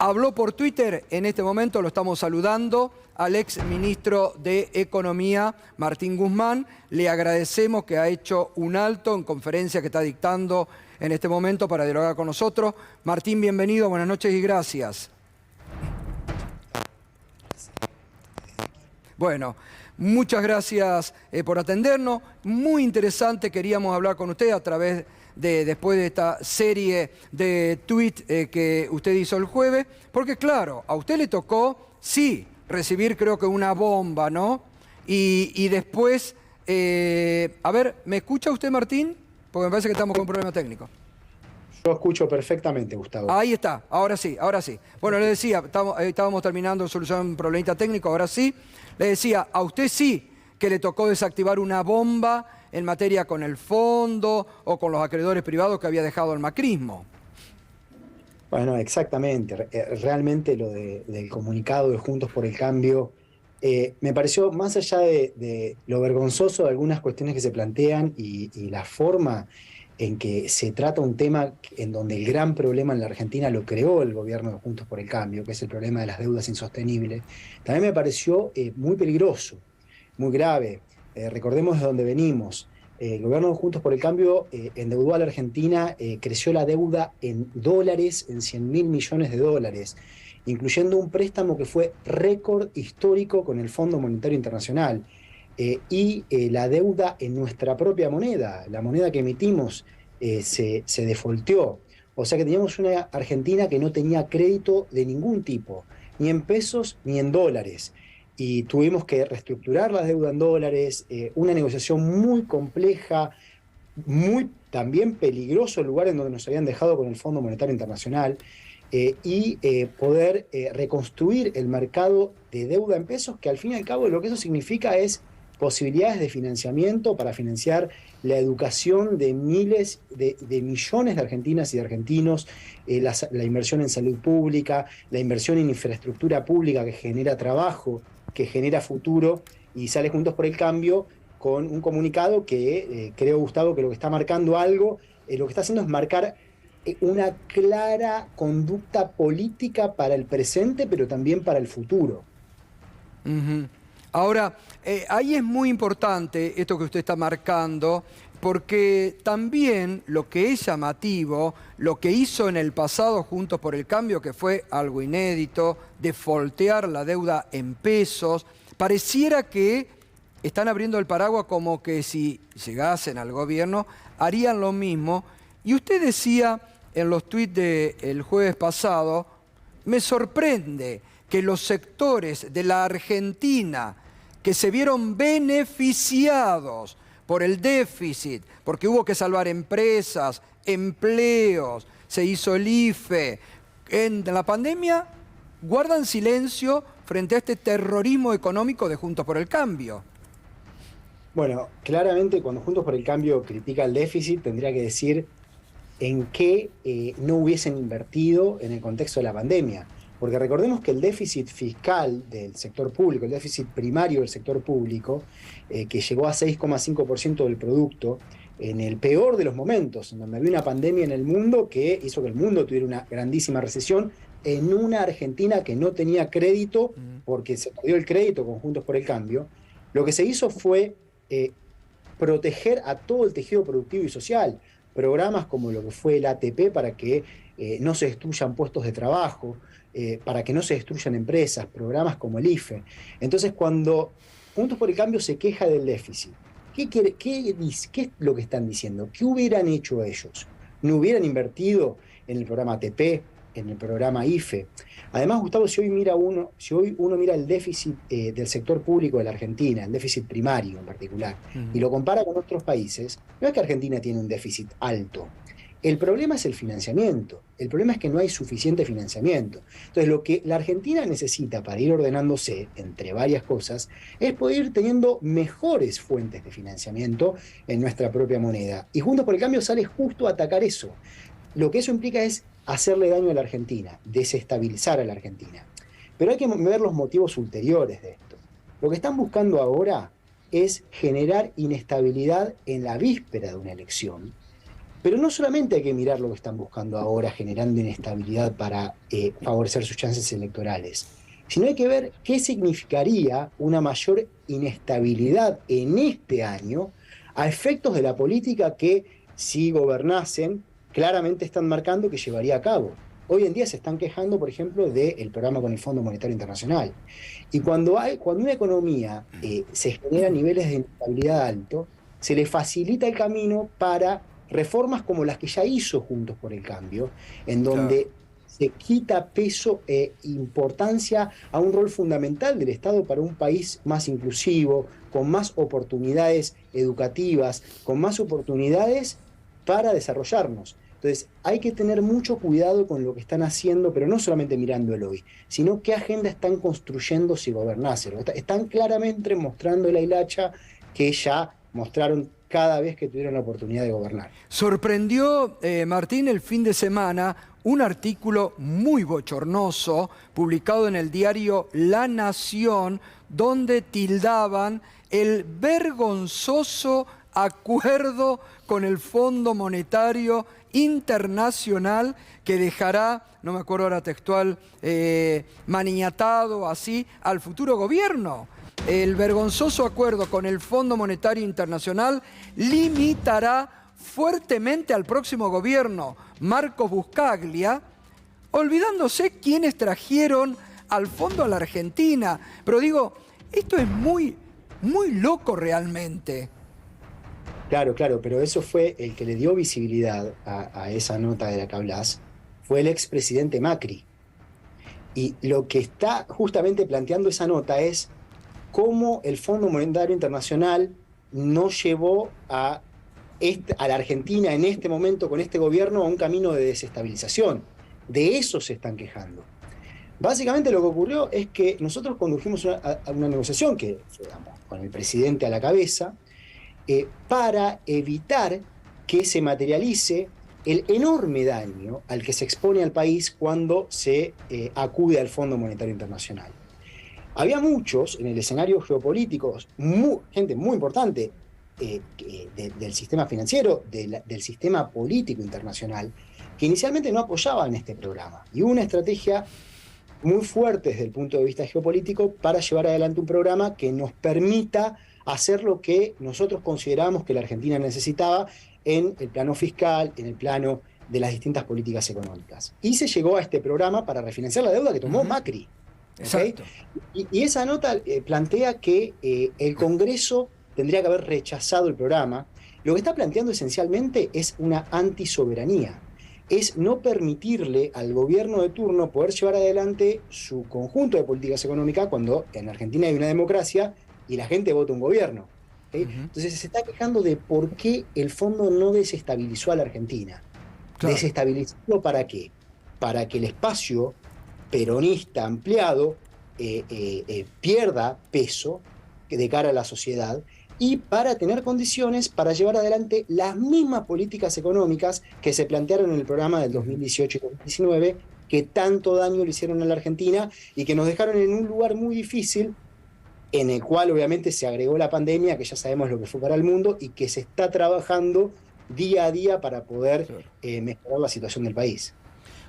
Habló por Twitter, en este momento lo estamos saludando al ex ministro de Economía, Martín Guzmán. Le agradecemos que ha hecho un alto en conferencia que está dictando en este momento para dialogar con nosotros. Martín, bienvenido, buenas noches y gracias. Bueno, muchas gracias por atendernos. Muy interesante, queríamos hablar con usted a través después de esta serie de tweets que usted hizo el jueves, porque claro, a usted le tocó, sí, recibir creo que una bomba, ¿no? Y después, a ver, ¿me escucha usted, Martín? Porque me parece que estamos con un problema técnico. Yo escucho perfectamente, Gustavo. Ahí está, ahora sí, ahora sí. Bueno, le decía, estábamos terminando de solucionar un problemita técnico, ahora sí. Le decía, a usted sí que le tocó desactivar una bomba en materia con el fondo o con los acreedores privados que había dejado el macrismo. Bueno, exactamente. Realmente lo del comunicado de Juntos por el Cambio me pareció, más allá de lo vergonzoso de algunas cuestiones que se plantean y la forma en que se trata un tema en donde el gran problema en la Argentina lo creó el gobierno de Juntos por el Cambio, que es el problema de las deudas insostenibles, también me pareció muy peligroso, muy grave. Recordemos de dónde venimos. El gobierno de Juntos por el Cambio endeudó a la Argentina, creció la deuda en dólares, en 100.000 millones de dólares, incluyendo un préstamo que fue récord histórico con el Fondo Monetario Internacional. Y la deuda en nuestra propia moneda, la moneda que emitimos, se defolteó. O sea que teníamos una Argentina que no tenía crédito de ningún tipo, ni en pesos ni en dólares. Y tuvimos que reestructurar la deuda en dólares, una negociación muy compleja, muy también peligroso el lugar en donde nos habían dejado con el Fondo Monetario Internacional, poder reconstruir el mercado de deuda en pesos, que al fin y al cabo lo que eso significa es posibilidades de financiamiento para financiar la educación de miles de millones de argentinas y de argentinos, la inversión en salud pública, la inversión en infraestructura pública que genera trabajo, que genera futuro, y sale Juntos por el Cambio con un comunicado que creo, Gustavo, que lo que está marcando algo, lo que está haciendo es marcar una clara conducta política para el presente, pero también para el futuro. Ahora, ahí es muy importante esto que usted está marcando, porque también lo que es llamativo, lo que hizo en el pasado Juntos por el Cambio, que fue algo inédito, defoltear la deuda en pesos, pareciera que están abriendo el paraguas como que si llegasen al gobierno harían lo mismo. Y usted decía en los tuits del jueves pasado, me sorprende que los sectores de la Argentina que se vieron beneficiados por el déficit, porque hubo que salvar empresas, empleos, se hizo el IFE, en la pandemia, guardan silencio frente a este terrorismo económico de Juntos por el Cambio. Bueno, claramente cuando Juntos por el Cambio critica el déficit, tendría que decir en qué no hubiesen invertido en el contexto de la pandemia. Porque recordemos que el déficit fiscal del sector público, el déficit primario del sector público, que llegó a 6,5% del producto, en el peor de los momentos, en donde había una pandemia en el mundo que hizo que el mundo tuviera una grandísima recesión, en una Argentina que no tenía crédito, porque se perdió el crédito con Juntos por el Cambio, lo que se hizo fue proteger a todo el tejido productivo y social. Programas como lo que fue el ATP para que no se destruyan puestos de trabajo, para que no se destruyan empresas, programas como el IFE. Entonces, cuando Juntos por el Cambio se queja del déficit, ¿qué es lo que están diciendo? ¿Qué hubieran hecho ellos? ¿No hubieran invertido en el programa ATP, en el programa IFE? Además, Gustavo, si hoy uno mira el déficit del sector público de la Argentina, el déficit primario en particular, y lo compara con otros países, no es que Argentina tiene un déficit alto. El problema es el financiamiento. El problema es que no hay suficiente financiamiento. Entonces, lo que la Argentina necesita para ir ordenándose, entre varias cosas, es poder ir teniendo mejores fuentes de financiamiento en nuestra propia moneda. Y Juntos por el Cambio sale justo a atacar eso. Lo que eso implica es hacerle daño a la Argentina, desestabilizar a la Argentina. Pero hay que ver los motivos ulteriores de esto. Lo que están buscando ahora es generar inestabilidad en la víspera de una elección, Pero no solamente hay que mirar lo que están buscando ahora, generando inestabilidad para favorecer sus chances electorales, sino hay que ver qué significaría una mayor inestabilidad en este año a efectos de la política que, si gobernasen, claramente están marcando que llevaría a cabo. Hoy en día se están quejando, por ejemplo, del programa con el Fondo Monetario Internacional. Y cuando una economía se genera niveles de inestabilidad alto, se le facilita el camino para reformas como las que ya hizo Juntos por el Cambio, en Claro. donde se quita peso e importancia a un rol fundamental del Estado para un país más inclusivo, con más oportunidades educativas, con más oportunidades para desarrollarnos. Entonces, hay que tener mucho cuidado con lo que están haciendo, pero no solamente mirando el hoy, sino qué agenda están construyendo si gobernasen. Están claramente mostrando la hilacha que ya mostraron cada vez que tuvieron la oportunidad de gobernar. Sorprendió, Martín, el fin de semana un artículo muy bochornoso publicado en el diario La Nación, donde tildaban el vergonzoso acuerdo con el Fondo Monetario Internacional que dejará, no me acuerdo ahora textual, maniatado así al futuro gobierno. El vergonzoso acuerdo con el Fondo Monetario Internacional limitará fuertemente al próximo gobierno, Marcos Buscaglia, olvidándose quiénes trajeron al fondo a la Argentina. Pero digo, esto es muy loco realmente. Claro, claro, pero eso fue el que le dio visibilidad a esa nota de la que hablas, fue el expresidente Macri. Y lo que está justamente planteando esa nota es cómo el Fondo Monetario Internacional no llevó a la Argentina en este momento con este gobierno a un camino de desestabilización. De eso se están quejando. Básicamente lo que ocurrió es que nosotros condujimos a una negociación que, digamos, con el presidente a la cabeza, para evitar que se materialice el enorme daño al que se expone al país cuando se acude al Fondo Monetario Internacional. Había muchos en el escenario geopolítico, gente muy importante del sistema financiero, del sistema político internacional, que inicialmente no apoyaban este programa. Y hubo una estrategia muy fuerte desde el punto de vista geopolítico para llevar adelante un programa que nos permita hacer lo que nosotros consideramos que la Argentina necesitaba en el plano fiscal, en el plano de las distintas políticas económicas. Y se llegó a este programa para refinanciar la deuda que tomó Macri. ¿Okay? Exacto. Y esa nota plantea que el Congreso tendría que haber rechazado el programa. Lo que está planteando esencialmente es una antisoberanía. Es no permitirle al gobierno de turno poder llevar adelante su conjunto de políticas económicas cuando en Argentina hay una democracia y la gente vota un gobierno. ¿Okay? Entonces se está quejando de por qué el fondo no desestabilizó a la Argentina. Claro. ¿Desestabilizarlo para qué? Para que el espacio peronista ampliado pierda peso de cara a la sociedad y para tener condiciones para llevar adelante las mismas políticas económicas que se plantearon en el programa del 2018 y 2019, que tanto daño le hicieron a la Argentina y que nos dejaron en un lugar muy difícil, en el cual obviamente se agregó la pandemia, que ya sabemos lo que fue para el mundo, y que se está trabajando día a día para poder mejorar la situación del país.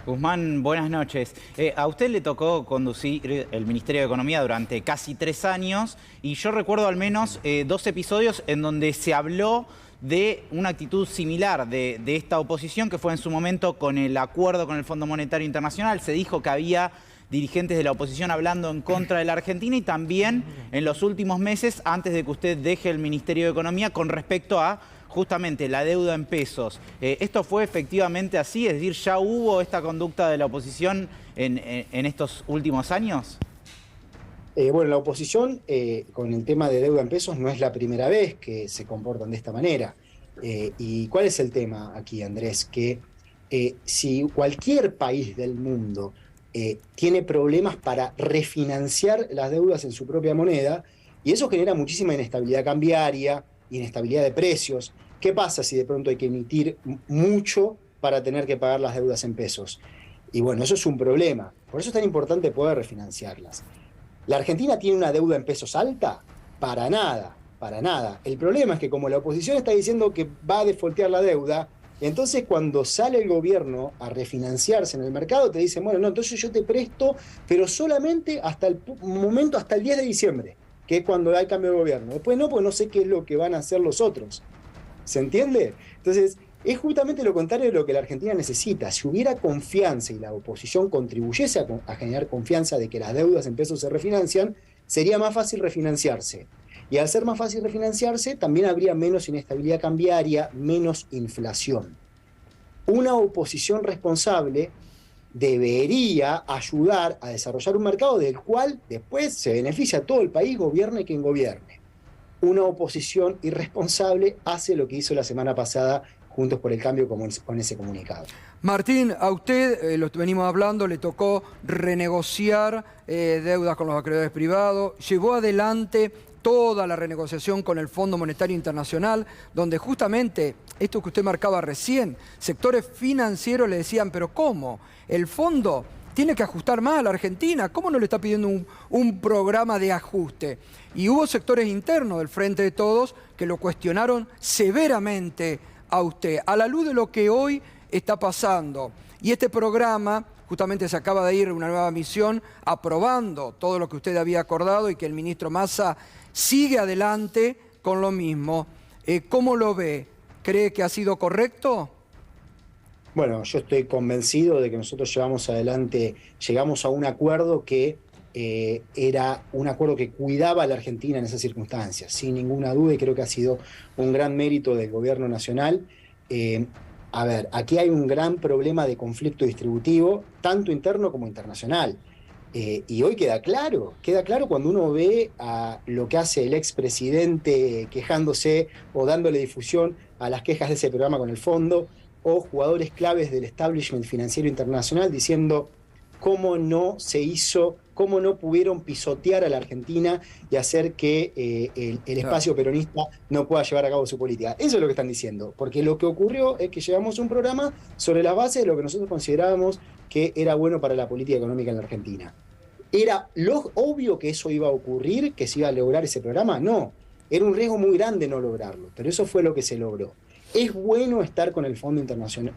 Guzmán, buenas noches. A usted le tocó conducir el Ministerio de Economía durante casi 3 años y yo recuerdo al menos 2 episodios en donde se habló de una actitud similar de esta oposición que fue en su momento con el acuerdo con el Fondo Monetario Internacional. Se dijo que había dirigentes de la oposición hablando en contra de la Argentina y también en los últimos meses, antes de que usted deje el Ministerio de Economía, con respecto a justamente la deuda en pesos. ¿Esto fue efectivamente así? Es decir, ¿ya hubo esta conducta de la oposición en estos últimos años? Bueno, la oposición con el tema de deuda en pesos no es la primera vez que se comportan de esta manera. ¿Y cuál es el tema aquí, Andrés? Que si cualquier país del mundo tiene problemas para refinanciar las deudas en su propia moneda, y eso genera muchísima inestabilidad cambiaria, inestabilidad de precios. ¿Qué pasa si de pronto hay que emitir mucho para tener que pagar las deudas en pesos? Y bueno, eso es un problema. Por eso es tan importante poder refinanciarlas. ¿La Argentina tiene una deuda en pesos alta? Para nada, para nada. El problema es que como la oposición está diciendo que va a defoltear la deuda, Entonces, cuando sale el gobierno a refinanciarse en el mercado, te dicen, bueno, no, entonces yo te presto, pero solamente hasta el momento, hasta el 10 de diciembre, que es cuando hay cambio de gobierno. Después no, porque no sé qué es lo que van a hacer los otros. ¿Se entiende? Entonces, es justamente lo contrario de lo que la Argentina necesita. Si hubiera confianza y la oposición contribuyese a generar confianza de que las deudas en pesos se refinancian, sería más fácil refinanciarse. Y al ser más fácil refinanciarse, también habría menos inestabilidad cambiaria, menos inflación. Una oposición responsable debería ayudar a desarrollar un mercado del cual después se beneficia todo el país, gobierne quien gobierne. Una oposición irresponsable hace lo que hizo la semana pasada Juntos por el Cambio con ese comunicado. Martín, a usted, lo venimos hablando, le tocó renegociar deudas con los acreedores privados, llevó adelante toda la renegociación con el Fondo Monetario Internacional, donde justamente esto que usted marcaba recién, sectores financieros le decían, pero ¿cómo? El fondo tiene que ajustar más a la Argentina, ¿cómo no le está pidiendo un programa de ajuste? Y hubo sectores internos del Frente de Todos que lo cuestionaron severamente a usted, a la luz de lo que hoy está pasando. Y este programa, justamente se acaba de ir una nueva misión aprobando todo lo que usted había acordado y que el ministro Massa sigue adelante con lo mismo. ¿Cómo lo ve? ¿Cree que ha sido correcto? Bueno, yo estoy convencido de que nosotros llegamos a un acuerdo que era un acuerdo que cuidaba a la Argentina en esas circunstancias, sin ninguna duda, y creo que ha sido un gran mérito del gobierno nacional. A ver, aquí hay un gran problema de conflicto distributivo, tanto interno como internacional. Y hoy queda claro cuando uno ve a lo que hace el expresidente quejándose o dándole difusión a las quejas de ese programa con el fondo, o jugadores claves del establishment financiero internacional diciendo cómo no pudieron pisotear a la Argentina y hacer que el espacio peronista no pueda llevar a cabo su política. Eso es lo que están diciendo, porque lo que ocurrió es que llevamos un programa sobre la base de lo que nosotros considerábamos que era bueno para la política económica en la Argentina. ¿Era obvio que eso iba a ocurrir, que se iba a lograr ese programa? No, era un riesgo muy grande no lograrlo, pero eso fue lo que se logró. ¿Es bueno estar con el Fondo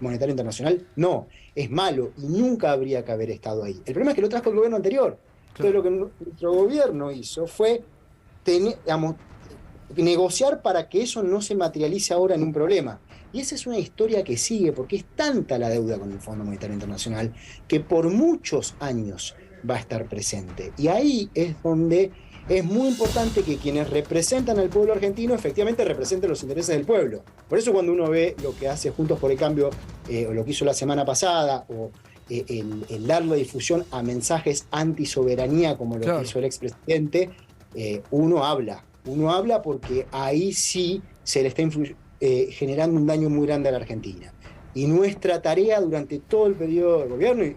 Monetario Internacional? No, es malo y nunca habría que haber estado ahí. El problema es que lo trajo el gobierno anterior. Entonces lo que nuestro gobierno hizo fue negociar para que eso no se materialice ahora en un problema. Y esa es una historia que sigue, porque es tanta la deuda con el Fondo Monetario Internacional que por muchos años va a estar presente. Y ahí es donde es muy importante que quienes representan al pueblo argentino efectivamente representen los intereses del pueblo. Por eso cuando uno ve lo que hace Juntos por el Cambio, o lo que hizo la semana pasada, o el darle difusión a mensajes antisoberanía como lo que hizo el expresidente, uno habla porque ahí sí se le está generando un daño muy grande a la Argentina. Y nuestra tarea durante todo el periodo de gobierno, y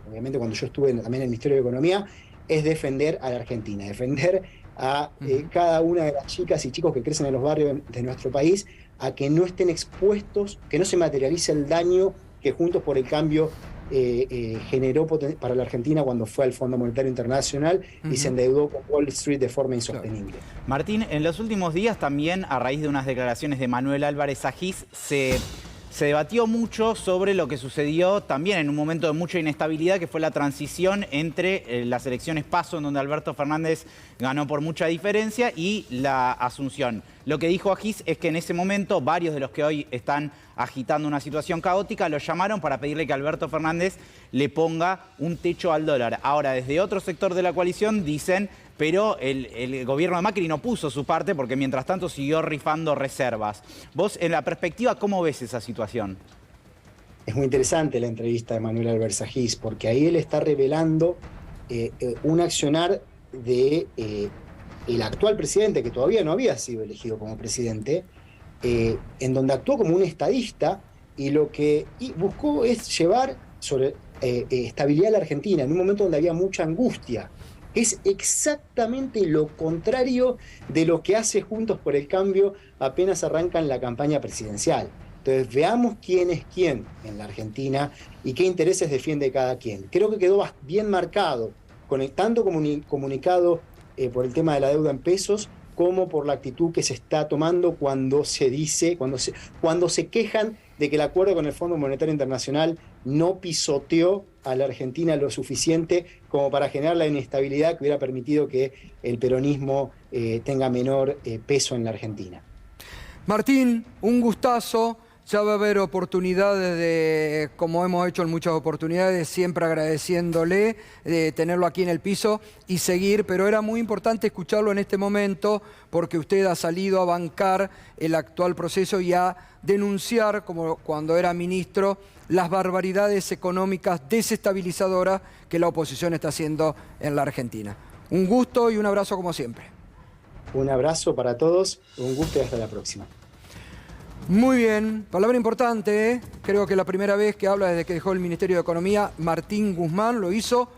obviamente cuando yo estuve también en el Ministerio de Economía, es defender a la Argentina, defender a cada una de las chicas y chicos que crecen en los barrios de nuestro país, a que no estén expuestos, que no se materialice el daño que Juntos por el Cambio generó para la Argentina cuando fue al Fondo Monetario Internacional y se endeudó con Wall Street de forma insostenible. Martín, en los últimos días también, a raíz de unas declaraciones de Manuel Álvarez Agis, se debatió mucho sobre lo que sucedió también en un momento de mucha inestabilidad, que fue la transición entre las elecciones PASO, en donde Alberto Fernández ganó por mucha diferencia, y la Asunción. Lo que dijo Agis es que en ese momento varios de los que hoy están agitando una situación caótica lo llamaron para pedirle que Alberto Fernández le ponga un techo al dólar. Ahora, desde otro sector de la coalición dicen, pero el gobierno de Macri no puso su parte porque mientras tanto siguió rifando reservas. Vos, en la perspectiva, ¿cómo ves esa situación? Es muy interesante la entrevista de Manuel Álvarez Agis, porque ahí él está revelando un accionar de el actual presidente, que todavía no había sido elegido como presidente, en donde actuó como un estadista y lo que buscó es llevar estabilidad a la Argentina en un momento donde había mucha angustia. Es exactamente lo contrario de lo que hace Juntos por el Cambio apenas arrancan la campaña presidencial. Entonces veamos quién es quién en la Argentina y qué intereses defiende cada quien. Creo que quedó bien marcado, tanto comunicado por el tema de la deuda en pesos, como por la actitud que se está tomando cuando se quejan de que el acuerdo con el Fondo Monetario Internacional no pisoteó a la Argentina lo suficiente como para generar la inestabilidad que hubiera permitido que el peronismo tenga menor peso en la Argentina. Martín, un gustazo. Ya va a haber oportunidades de, como hemos hecho en muchas oportunidades, siempre agradeciéndole de tenerlo aquí en el piso y seguir, pero era muy importante escucharlo en este momento porque usted ha salido a bancar el actual proceso y a denunciar, como cuando era ministro, las barbaridades económicas desestabilizadoras que la oposición está haciendo en la Argentina. Un gusto y un abrazo como siempre. Un abrazo para todos, un gusto y hasta la próxima. Muy bien, palabra importante, ¿eh? Creo que la primera vez que habla desde que dejó el Ministerio de Economía, Martín Guzmán lo hizo